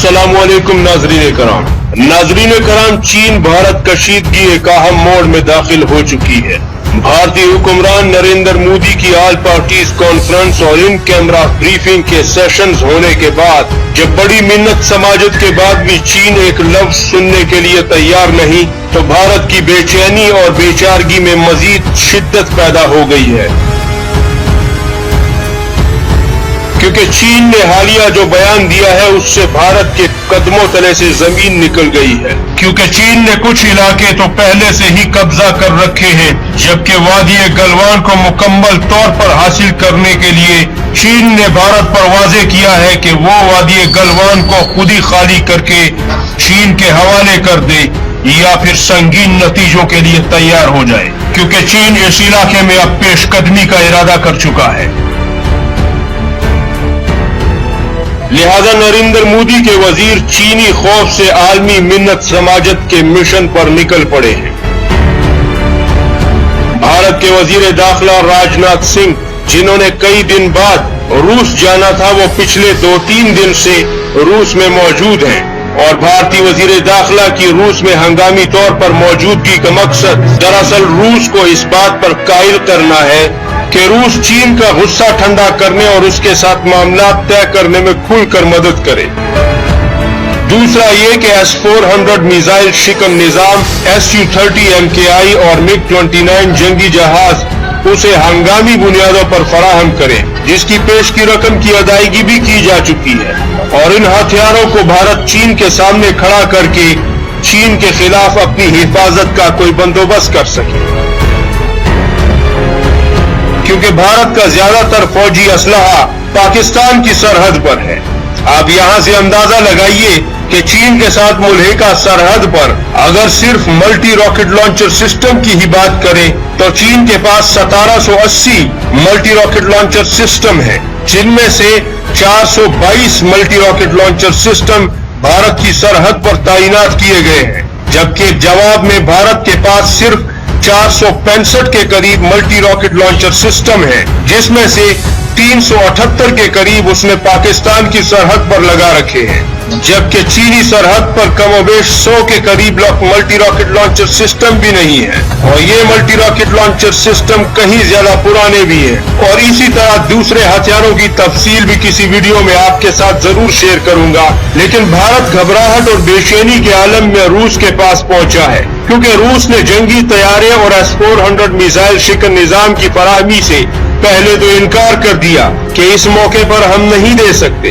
अस्सलाम वालेकुम नाजरीन कराम, चीन भारत कशीदगी एक अहम मोड़ में दाखिल हो चुकी है। भारतीय हुक्मरान नरेंद्र मोदी की ऑल पार्टीज कॉन्फ्रेंस और इन कैमरा ब्रीफिंग के सेशंस होने के बाद जब बड़ी मिन्नत समाजत के बाद भी चीन एक लफ्ज सुनने के लिए तैयार नहीं, तो भारत की बेचैनी और बेचारगी में मजीद शिद्दत पैदा हो गई है। क्योंकि चीन ने हालिया जो बयान दिया है उससे भारत के कदमों तले से जमीन निकल गई है। क्योंकि चीन ने कुछ इलाके तो पहले से ही कब्जा कर रखे हैं, जबकि वादी गलवान को मुकम्मल तौर पर हासिल करने के लिए चीन ने भारत पर वाजे किया है कि वो वादी गलवान को खुद ही खाली करके चीन के हवाले कर दे या फिर संगीन नतीजों के लिए तैयार हो जाए, क्योंकि चीन इस इलाके में अब पेशकदमी का इरादा कर चुका है। लिहाजा नरेंद्र मोदी के वजीर चीनी खौफ से आलमी मिन्नत समाजत के मिशन पर निकल पड़े हैं। भारत के वजीर दाखिला राजनाथ सिंह, जिन्होंने कई दिन बाद रूस जाना था, वो पिछले 2-3 दिन से रूस में मौजूद हैं और भारतीय वजीर दाखिला की रूस में हंगामी तौर पर मौजूदगी का मकसद दरअसल रूस को इस बात पर कायल करना है कि रूस चीन का गुस्सा ठंडा करने और उसके साथ मामला तय करने में खुलकर मदद करे। दूसरा ये कि S-400 मिसाइल शिकन निजाम, Su-30 MKI और MiG-29 जंगी जहाज उसे हंगामी बुनियादों पर फराहम करें, जिसकी पेश की रकम की अदायगी भी की जा चुकी है, और इन हथियारों को भारत चीन के सामने खड़ा करके चीन के खिलाफ अपनी हिफाजत का कोई बंदोबस्त कर सके। क्योंकि भारत का ज्यादातर फौजी असलहा पाकिस्तान की सरहद पर है। आप यहां से अंदाजा लगाइए कि चीन के साथ मुल्हिका सरहद पर अगर सिर्फ मल्टी रॉकेट लॉन्चर सिस्टम की ही बात करें तो चीन के पास 1780 मल्टी रॉकेट लॉन्चर सिस्टम है, जिनमें से 422 multi rocket launcher system Bharat की सरहद पर तैनात किए गए हैं, जबकि जवाब में भारत के पास सिर्फ 465 के करीब मल्टी रॉकेट लॉन्चर सिस्टम है, जिसमें से 378 के करीब उसने पाकिस्तान की सरहद पर लगा रखे हैं, जबकि चीनी सरहद पर कमोबेश 100 के करीब मल्टी रॉकेट लॉन्चर सिस्टम भी नहीं है, और ये मल्टी रॉकेट लॉन्चर सिस्टम कहीं ज्यादा पुराने भी हैं। और इसी तरह दूसरे हथियारों की तफसील भी किसी वीडियो में आपके साथ जरूर शेयर करूंगा। लेकिन भारत घबराहट और बेचैनी के आलम में रूस के पास पहुंचा है, क्योंकि रूस ने जंगी तैयारे और S-400 मिसाइल शिकन निजाम की फराहमी से पहले तो इनकार कर दिया कि इस मौके पर हम नहीं दे सकते,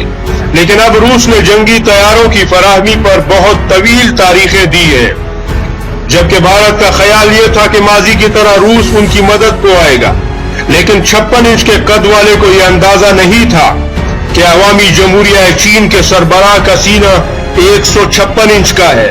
लेकिन अब रूस ने जंगी तैयारों की फराहमी पर बहुत तवील तारीखें दी है, जबकि भारत का ख्याल ये था कि माजी की तरह रूस उनकी मदद को आएगा। लेकिन 56 इंच के कद वाले को यह अंदाजा नहीं था कि अवामी जमहूरिया चीन के सरबराह का सीना 156 इंच का है,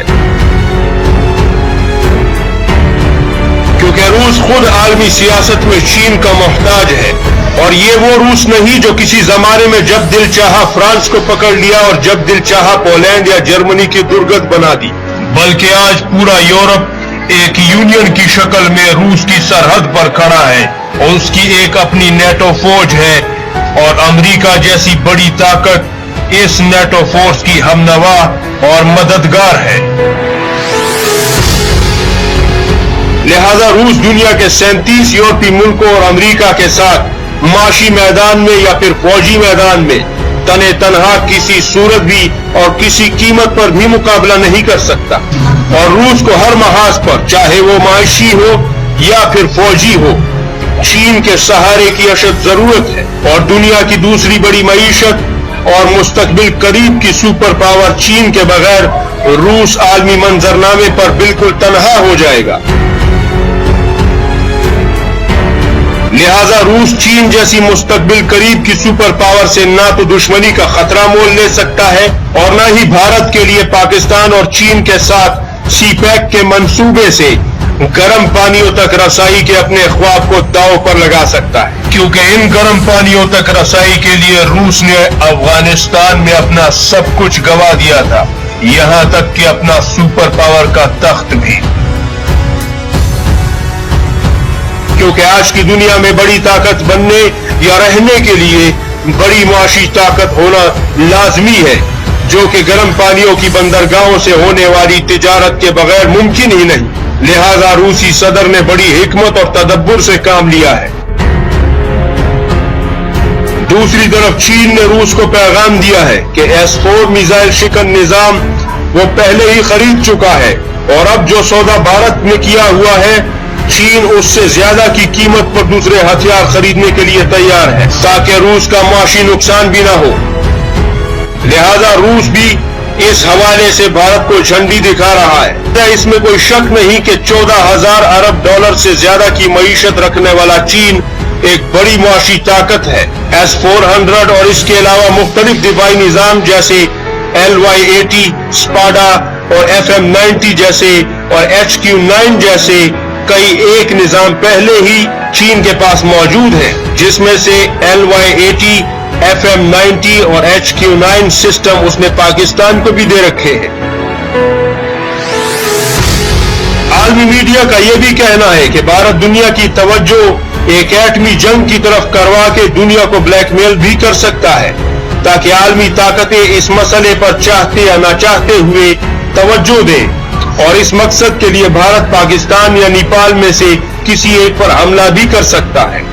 क्योंकि रूस खुद आलमी सियासत में चीन का मोहताज है। और ये वो रूस नहीं जो किसी जमाने में जब दिल चाहा फ्रांस को पकड़ लिया और जब दिल चाहा पोलैंड या जर्मनी की दुर्गत बना दी, बल्कि आज पूरा यूरोप एक यूनियन की शक्ल में रूस की सरहद पर खड़ा है, और उसकी एक अपनी नेटो फौज है, और अमेरिका जैसी बड़ी ताकत इस नेटो फोर्स की हमनवा और मददगार है। लिहाजा रूस दुनिया के 37 यूरोपीय मुल्कों और अमेरिका के साथ माशी मैदान में या फिर फौजी मैदान में तने तनहा किसी सूरत भी और किसी कीमत पर भी मुकाबला नहीं कर सकता। और रूस को हर महाज पर, चाहे वो माशी हो या फिर फौजी हो, चीन के सहारे की अशद जरूरत है। और दुनिया की दूसरी बड़ी मईशत और मुस्तकबिल करीब की सुपर पावर चीन के बगैर रूस आलमी मंजरनामे पर बिल्कुल तनहा हो जाएगा। लिहाजा रूस चीन जैसी मुस्तकबिल करीब की सुपर पावर से ना तो दुश्मनी का खतरा मोल ले सकता है और ना ही भारत के लिए पाकिस्तान और चीन के साथ सीपैक के मंसूबे से गर्म पानियों तक रसाई के अपने ख्वाब को दांव पर लगा सकता है। क्योंकि इन गर्म पानियों तक रसाई के लिए रूस ने अफगानिस्तान में अपना सब कुछ गवा दिया था, यहां तक कि अपना सुपर पावर का तख्त भी। क्योंकि आज की दुनिया में बड़ी ताकत बनने या रहने के लिए बड़ी मुआशी ताकत होना लाजमी है, जो कि गर्म पानियों की बंदरगाहों से होने वाली तिजारत के बगैर मुमकिन ही नहीं। लिहाजा रूसी सदर ने बड़ी हिकमत और तदब्बुर से काम लिया है। दूसरी तरफ चीन ने रूस को पैगाम दिया है कि S-4 मिसाइल शिकन निजाम वो पहले ही खरीद चुका है और अब जो सौदा भारत ने किया हुआ है, चीन उससे ज्यादा की कीमत पर दूसरे हथियार खरीदने के लिए तैयार है ताकि रूस का माशी नुकसान भी ना हो। लिहाजा रूस भी इस हवाले से भारत को झंडी दिखा रहा है। इसमें कोई शक नहीं कि 14,000 अरब डॉलर से ज्यादा की मईशत रखने वाला चीन एक बड़ी मुआशी ताकत है। S-400 और इसके अलावा मुख्तलिफ दिफाई निजाम जैसे LY-80, स्पाडा और FM-90 जैसे और HQ-9 जैसे कई एक निजाम पहले ही चीन के पास मौजूद है, जिसमें से LY-80, FM-90 और HQ-9 सिस्टम उसने पाकिस्तान को भी दे रखे हैं। आलमी मीडिया का यह भी कहना है कि भारत दुनिया की तवज्जो एक एटमी जंग की तरफ करवा के दुनिया को ब्लैकमेल भी कर सकता है ताकि आलमी ताकतें इस मसले पर चाहते या ना चाहते हुए तवज्जो दें और इस मकसद के लिए भारत पाकिस्तान या नेपाल में से किसी एक पर हमला भी कर सकता है।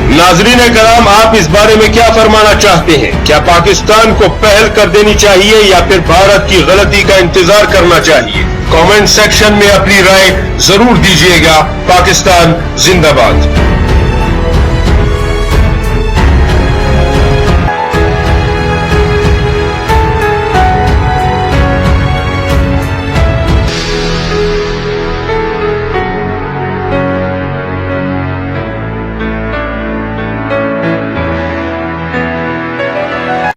नाज़रीन कराम, आप इस बारे में क्या फरमाना चाहते हैं? क्या पाकिस्तान को पहल कर देनी चाहिए या फिर भारत की गलती का इंतजार करना चाहिए? कमेंट सेक्शन में अपनी राय जरूर दीजिएगा। पाकिस्तान जिंदाबाद।